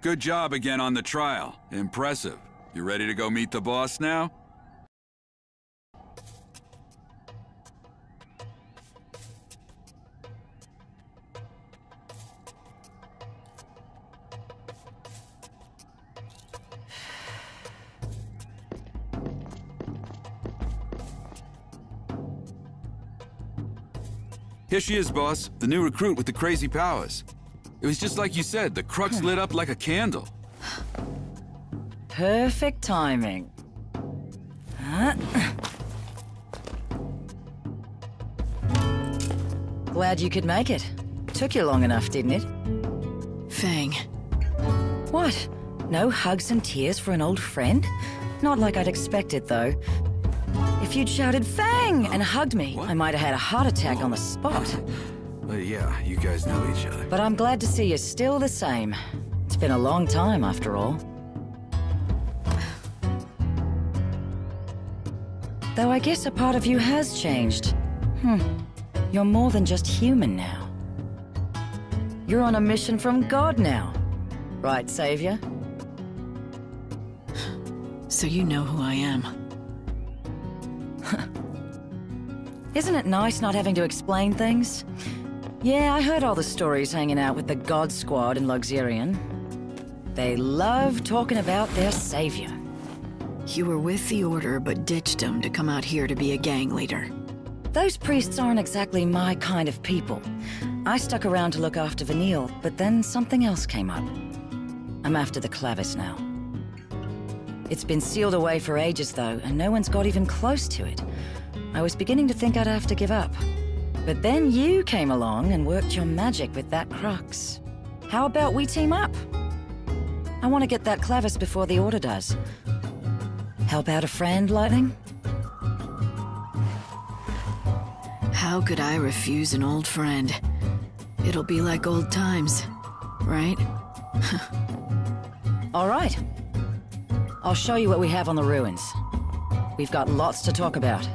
Good job again on the trial. Impressive. You ready to go meet the boss now? Here she is, boss. The new recruit with the crazy powers. It was just like you said, the crux lit up like a candle. Perfect timing. Glad you could make it. Took you long enough, didn't it? Fang. What? No hugs and tears for an old friend? Not like I'd expected, though. If you'd shouted Fang and hugged me, I might have had a heart attack on the spot. Yeah, you guys know each other. But I'm glad to see you're still the same. It's been a long time, after all. Though I guess a part of you has changed. You're more than just human now. You're on a mission from God now. Right, Savior? So you know who I am. Isn't it nice not having to explain things? Yeah, I heard all the stories hanging out with the God Squad in Luxurion. They love talking about their savior. You were with the Order, but ditched them to come out here to be a gang leader. Those priests aren't exactly my kind of people. I stuck around to look after Vanille, but then something else came up. I'm after the Clavis now. It's been sealed away for ages, though, and no one's got even close to it. I was beginning to think I'd have to give up. But then you came along and worked your magic with that crux. How about we team up? I want to get that Clavis before the Order does. Help out a friend, Lightning? How could I refuse an old friend? It'll be like old times, right? All right. I'll show you what we have on the ruins. We've got lots to talk about.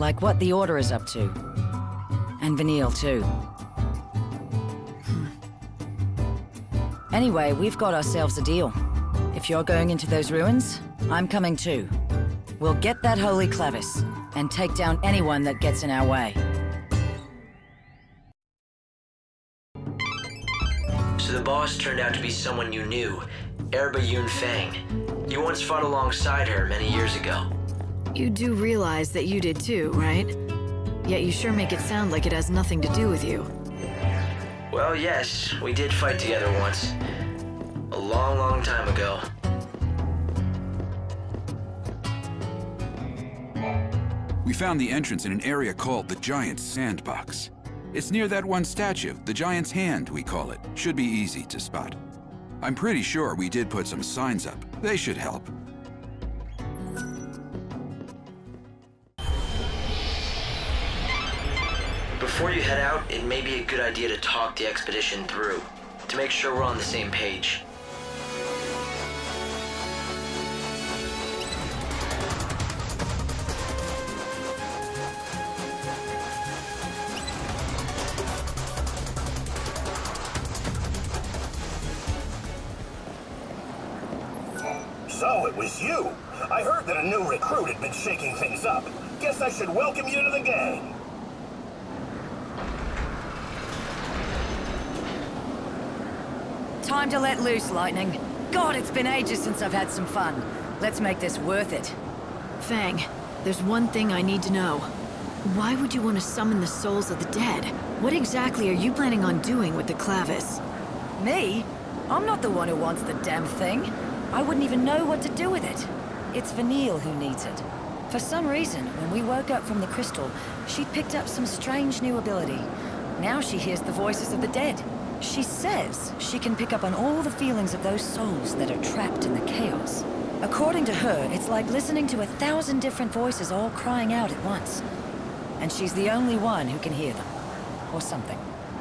Like what the Order is up to. And Vanille, too. Anyway, we've got ourselves a deal. If you're going into those ruins, I'm coming too. We'll get that holy Clavis, and take down anyone that gets in our way. So the boss turned out to be someone you knew, Erba Yun Fang. You once fought alongside her many years ago. You do realize that you did too, right? Yet you sure make it sound like it has nothing to do with you. Well, yes, we did fight together once. A long, long time ago. We found the entrance in an area called the Giant's Sandbox. It's near that one statue, the Giant's Hand, we call it. Should be easy to spot. I'm pretty sure we did put some signs up. They should help. Before you head out, it may be a good idea to talk the expedition through, to make sure we're on the same page. So it was you. I heard that a new recruit had been shaking things up. Guess I should welcome you to the gang. Time to let loose, Lightning. God, it's been ages since I've had some fun. Let's make this worth it. Fang, there's one thing I need to know. Why would you want to summon the souls of the dead? What exactly are you planning on doing with the Clavis? Me? I'm not the one who wants the damn thing. I wouldn't even know what to do with it. It's Vanille who needs it. For some reason, when we woke up from the crystal, she picked up some strange new ability. Now she hears the voices of the dead. She says she can pick up on all the feelings of those souls that are trapped in the chaos. According to her, it's like listening to 1,000 different voices all crying out at once. And she's the only one who can hear them. Or something.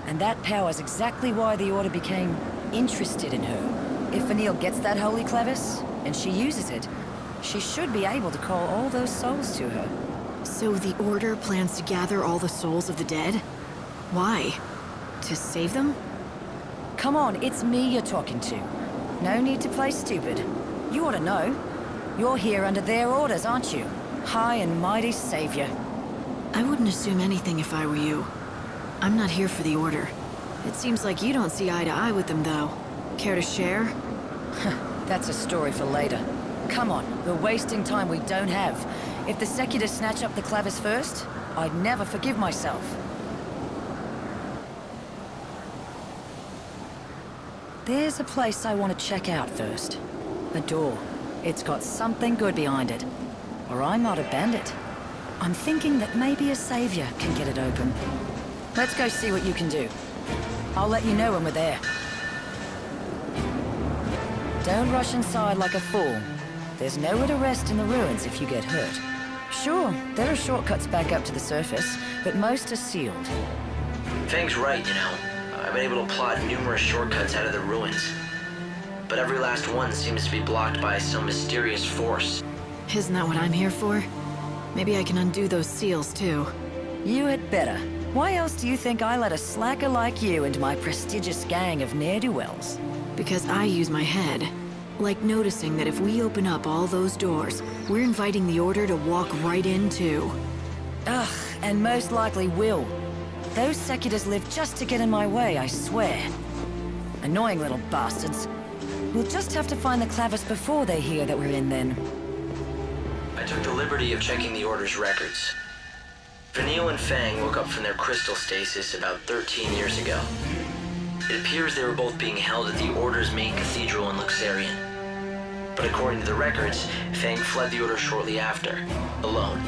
And that power's exactly why the Order became interested in her. If Vanille gets that holy Clavis, and she uses it, she should be able to call all those souls to her. So the Order plans to gather all the souls of the dead? Why? To save them? Come on, it's me you're talking to. No need to play stupid. You ought to know. You're here under their orders, aren't you? High and mighty savior. I wouldn't assume anything if I were you. I'm not here for the Order. It seems like you don't see eye to eye with them, though. Care to share? That's a story for later. Come on, we're wasting time we don't have. If the Secular snatch up the Clavis first, I'd never forgive myself. There's a place I want to check out first. A door. It's got something good behind it. Or I might have banned it. I'm thinking that maybe a savior can get it open. Let's go see what you can do. I'll let you know when we're there. Don't rush inside like a fool. There's nowhere to rest in the ruins if you get hurt. Sure, there are shortcuts back up to the surface, but most are sealed. Fang's right, you know. I've been able to plot numerous shortcuts out of the ruins. But every last one seems to be blocked by some mysterious force. Isn't that what I'm here for? Maybe I can undo those seals, too. You had better. Why else do you think I let a slacker like you into my prestigious gang of ne'er-do-wells? Because I use my head. Like noticing that if we open up all those doors, we're inviting the Order to walk right in, too. Ugh, and most likely will. Those Seculars live just to get in my way, I swear. Annoying little bastards. We'll just have to find the Clavis before they hear that we're in then. I took the liberty of checking the Order's records. Vanille and Fang woke up from their crystal stasis about 13 years ago. It appears they were both being held at the Order's main cathedral in Luxarian. But according to the records, Fang fled the Order shortly after, alone.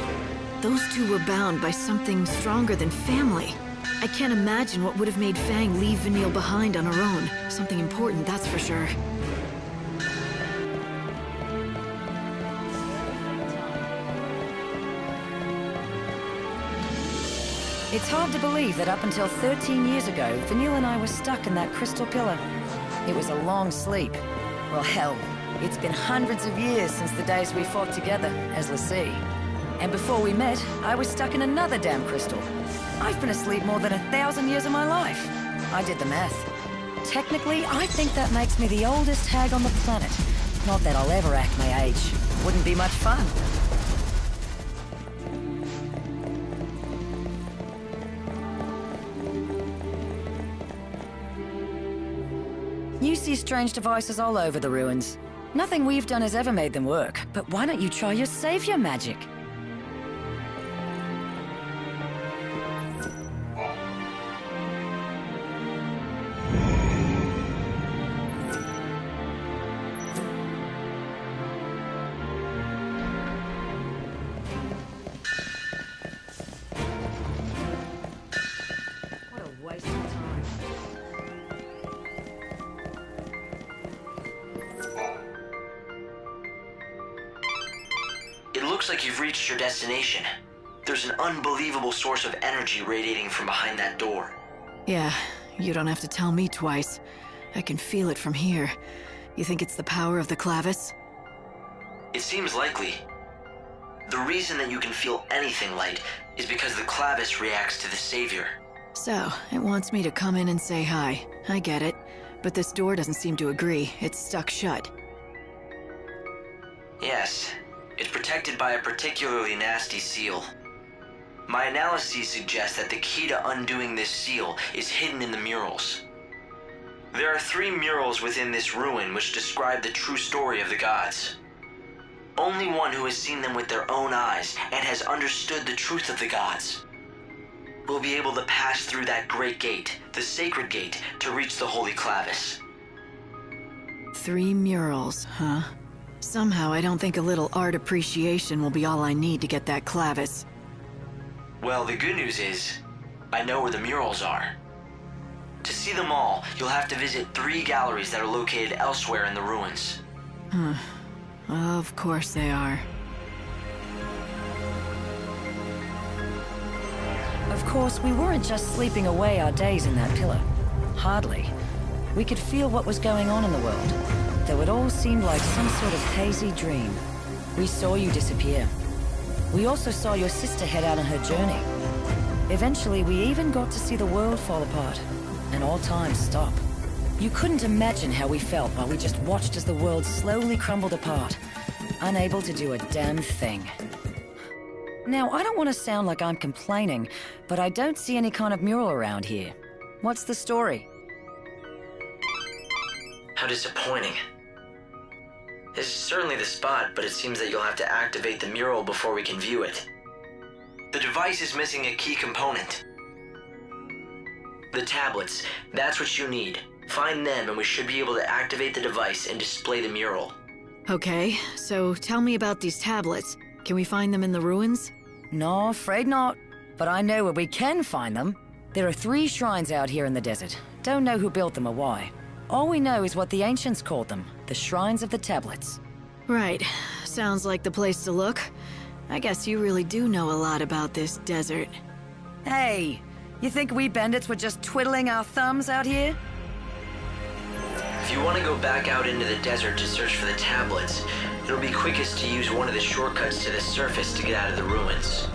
Those two were bound by something stronger than family. I can't imagine what would have made Fang leave Vanille behind on her own. Something important, that's for sure. It's hard to believe that up until 13 years ago, Vanille and I were stuck in that crystal pillar. It was a long sleep. Well, hell, it's been hundreds of years since the days we fought together as l'Cie. And before we met, I was stuck in another damn crystal. I've been asleep more than 1,000 years of my life. I did the math. Technically, I think that makes me the oldest hag on the planet. Not that I'll ever act my age. Wouldn't be much fun. You see strange devices all over the ruins. Nothing we've done has ever made them work, but why don't you try your savior magic? What a waste of time. It looks like you've reached your destination. There's an unbelievable source of energy radiating from behind that door. Yeah, you don't have to tell me twice. I can feel it from here. You think it's the power of the Clavis? It seems likely. The reason that you can feel anything light is because the Clavis reacts to the Savior. So, it wants me to come in and say hi. I get it. But this door doesn't seem to agree. It's stuck shut. Yes, it's protected by a particularly nasty seal. My analyses suggest that the key to undoing this seal is hidden in the murals. There are 3 murals within this ruin which describe the true story of the gods. Only one who has seen them with their own eyes and has understood the truth of the gods will be able to pass through that great gate, the sacred gate, to reach the Holy Clavis. 3 murals, huh? Somehow I don't think a little art appreciation will be all I need to get that Clavis. Well, the good news is, I know where the murals are. To see them all, you'll have to visit 3 galleries that are located elsewhere in the ruins. Of course they are. Of course, we weren't just sleeping away our days in that pillar. Hardly. We could feel what was going on in the world, though it all seemed like some sort of hazy dream. We saw you disappear. We also saw your sister head out on her journey. Eventually, we even got to see the world fall apart, and all time stop. You couldn't imagine how we felt while we just watched as the world slowly crumbled apart, unable to do a damn thing. Now, I don't want to sound like I'm complaining, but I don't see any kind of mural around here. What's the story? How disappointing. This is certainly the spot, but it seems that you'll have to activate the mural before we can view it. The device is missing a key component. The tablets, that's what you need. Find them and we should be able to activate the device and display the mural. Okay, so tell me about these tablets. Can we find them in the ruins? No, afraid not. But I know where we can find them. There are 3 shrines out here in the desert. Don't know who built them or why. All we know is what the ancients called them, the Shrines of the Tablets. Right. Sounds like the place to look. I guess you really do know a lot about this desert. Hey, you think we bandits were just twiddling our thumbs out here? If you want to go back out into the desert to search for the tablets, it'll be quickest to use one of the shortcuts to the surface to get out of the ruins.